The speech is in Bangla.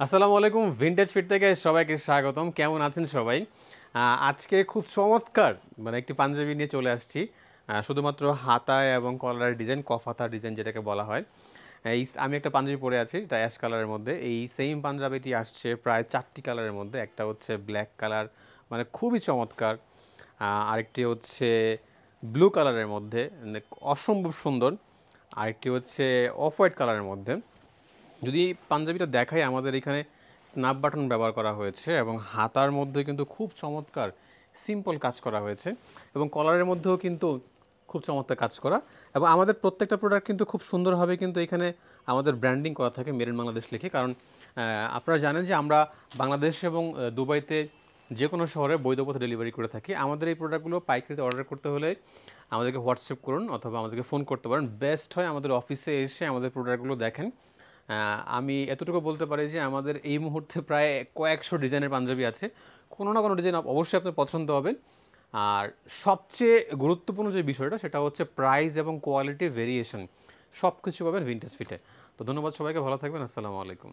আসসালামু আলাইকুম। ভিনটেজ ফিট থেকে সবাইকে স্বাগতম। কেমন আছেন সবাই? আজকে খুব চমৎকার একটি পাঞ্জাবি নিয়ে চলে আসছি। শুধুমাত্র হাতায় এবং কলারের ডিজাইন, কফ হাতার ডিজাইন যেটাকে বলা হয়। আমি একটা পাঞ্জাবি পরে আছি, এটা অ্যাশ কালারের মধ্যে। এই সেম পাঞ্জাবিটি আসছে প্রায় ৪ টি কালারের মধ্যে। একটা হচ্ছে ব্ল্যাক কালার, খুবই চমৎকার। আরেকটি হচ্ছে ব্লু কালারের মধ্যে, অসম্ভব সুন্দর। আরেকটি হচ্ছে অফ হোয়াইট কালারের মধ্যে। যদি পাঞ্জাবিটা দেখাই, আমাদের এখানে স্ন্যাপ বাটন ব্যবহার করা হয়েছে এবং হাতার মধ্যে কিন্তু খুব চমৎকার সিম্পল কাজ করা হয়েছে এবং কলারের মধ্যেও কিন্তু খুব চমৎকার কাজ করা। এবং আমাদের প্রত্যেকটা প্রোডাক্ট কিন্তু খুব সুন্দরভাবে কিন্তু এখানে আমাদের ব্র্যান্ডিং করা থাকে মেড ইন বাংলাদেশ লিখে। কারণ আপনারা জানেন যে আমরা বাংলাদেশ এবং দুবাইতে যে কোনো শহরে বৈধ পথে ডেলিভারি করে থাকি। আমাদের এই প্রোডাক্টগুলো পাইকারিতে অর্ডার করতে হলে আমাদেরকে হোয়াটসঅ্যাপ করুন অথবা আমাদেরকে ফোন করতে পারেন। বেস্ট হয় আমাদের অফিসে এসে আমাদের প্রোডাক্টগুলো দেখেন। আমি এতটুকু বলতে পারি যে আমাদের এই মুহূর্তে প্রায় কয়েকশো ডিজাইনের পাঞ্জাবি আছে। কোনো না কোনো ডিজাইন অবশ্যই আপনার পছন্দ হবে। আর সবচেয়ে গুরুত্বপূর্ণ যে বিষয়টা, সেটা হচ্ছে প্রাইস এবং কোয়ালিটি ভেরিয়েশন সব কিছু পাবেন ভিনটেজ ফিটে। তো ধন্যবাদ সবাইকে, ভালো থাকবেন। আসসালামু আলাইকুম।